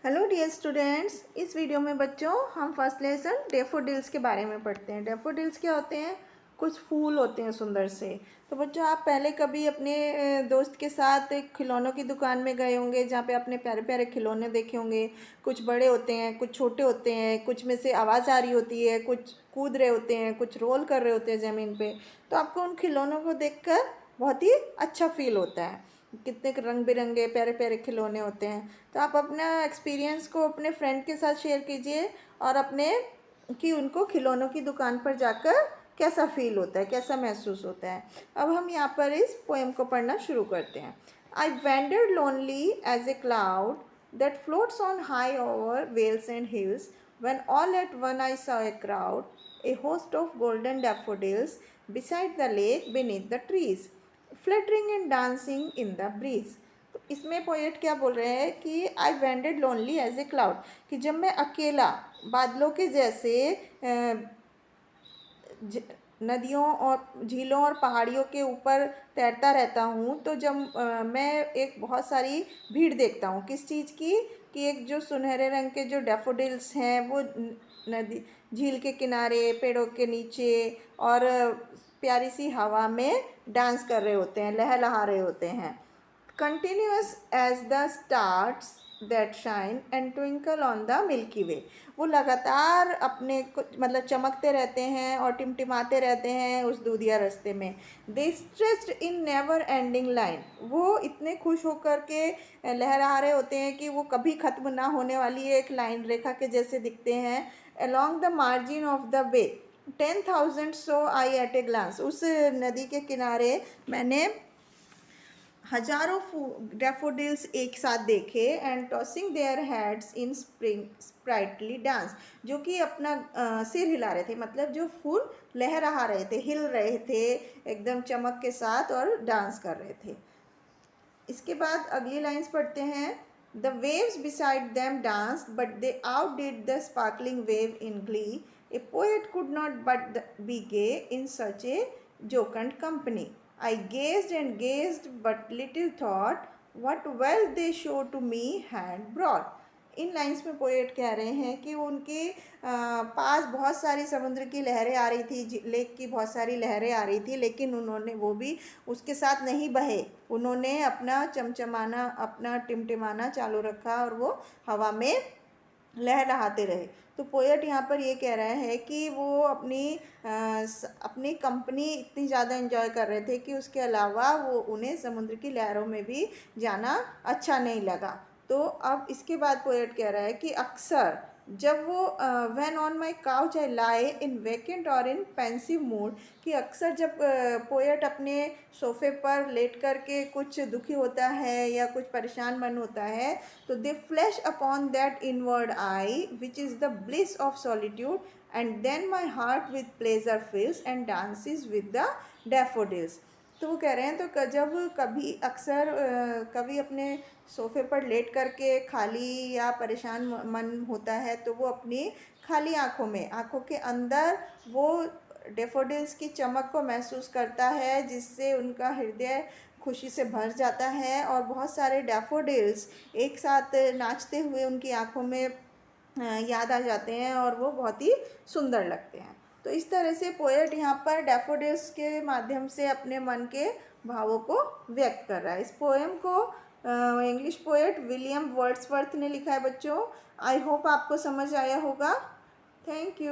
Hello dear students, इस video में बच्चों हम फर्स्ट लेसन डैफोडिल्स के बारे में पढ़ते हैं। डैफोडिल्स क्या होते हैं? कुछ फूल होते हैं सुंदर से। तो बच्चों, आप पहले कभी अपने दोस्त के साथ एक खिलौनों की दुकान में गए होंगे जहाँ पे आपने प्यारे प्यारे खिलौने देखे होंगे। कुछ बड़े होते हैं, कुछ छोटे होते हैं, कुछ में से आवाज़ आ रही होती है, कुछ कूद रहे होते हैं, कुछ रोल कर रहे होते हैं ज़मीन पे। तो आपको उन खिलौनों को देखकर बहुत ही अच्छा फील होता है। कितने रंग बिरंगे प्यारे प्यारे खिलौने होते हैं। तो आप अपना एक्सपीरियंस को अपने फ्रेंड के साथ शेयर कीजिए और अपने कि उनको खिलौनों की दुकान पर जाकर कैसा फील होता है, कैसा महसूस होता है। अब हम यहाँ पर इस पोएम को पढ़ना शुरू करते हैं। I wandered lonely as a cloud that floats on high over vales and hills when all at one I saw a crowd, a host of golden daffodils beside the lake beneath the trees, fluttering and dancing in the breeze. तो इसमें poet क्या बोल रहे हैं कि I wandered lonely as a cloud, कि जब मैं अकेला बादलों के जैसे नदियों और झीलों और पहाड़ियों के ऊपर तैरता रहता हूँ, तो जब मैं एक बहुत सारी भीड़ देखता हूँ किस चीज़ की, कि एक जो सुनहरे रंग के जो डैफोडिल्स हैं वो नदी झील के किनारे पेड़ों के नीचे और प्यारी सी हवा में डांस कर रहे होते हैं, लहलहा रहे होते हैं। Continuous as the stars that shine and twinkle on the Milky Way, वो लगातार अपने कुछ मतलब चमकते रहते हैं और टिमटिमाते रहते हैं उस दूधिया रास्ते में। They stretched in never ending line, वो इतने खुश होकर के लहरा रहे होते हैं कि वो कभी ख़त्म ना होने वाली एक लाइन रेखा के जैसे दिखते हैं। Along the margin of the way 10,000 saw I at a glance, उस नदी के किनारे मैंने हजारों डैफोडिल्स एक साथ देखे। And tossing their heads in spring sprightly dance, जो कि अपना सिर हिला रहे थे, मतलब जो फूल लहरा रहे थे, हिल रहे थे एकदम चमक के साथ और डांस कर रहे थे। इसके बाद अगली लाइंस पढ़ते हैं। The waves beside them dance but they outdid the sparkling wave in glee, a poet could not but be gay in such a jocund company. I gazed and gazed, but little thought what wealth they show to me had brought. In lines में poet कह रहे हैं कि उनके पास बहुत सारी समुद्र की लहरें आ रही थी, लेक की बहुत सारी लहरें आ रही थी, लेकिन उन्होंने वो भी उसके साथ नहीं बहे। उन्होंने अपना चमचमाना, अपना टिमटिमाना चालू रखा और वो हवा में लहलहाते रहे। तो पोएट यहाँ पर ये कह रहे हैं कि वो अपनी कंपनी इतनी ज़्यादा एंजॉय कर रहे थे कि उसके अलावा वो उन्हें समुद्र की लहरों में भी जाना अच्छा नहीं लगा। तो अब इसके बाद पोएट कह रहा है कि अक्सर जब वो when on my couch I lie in vacant और इन पेंसिव मूड, कि अक्सर जब पोएट अपने सोफे पर लेट कर के कुछ दुखी होता है या कुछ परेशान मन होता है, तो they flash upon that inward eye which is the bliss of solitude and then my heart with pleasure fills and dances with the daffodils. तो वो कह रहे हैं तो जब कभी अक्सर कभी अपने सोफे पर लेट करके खाली या परेशान मन होता है, तो वो अपनी खाली आँखों के अंदर वो डैफोडिल्स की चमक को महसूस करता है, जिससे उनका हृदय खुशी से भर जाता है और बहुत सारे डैफोडिल्स एक साथ नाचते हुए उनकी आँखों में याद आ जाते हैं और वो बहुत ही सुंदर लगते हैं। तो इस तरह से पोएट यहाँ पर डैफोडिल्स के माध्यम से अपने मन के भावों को व्यक्त कर रहा है। इस पोएम को इंग्लिश पोएट विलियम वर्ड्सवर्थ ने लिखा है बच्चों। आई होप आपको समझ आया होगा। Thank you.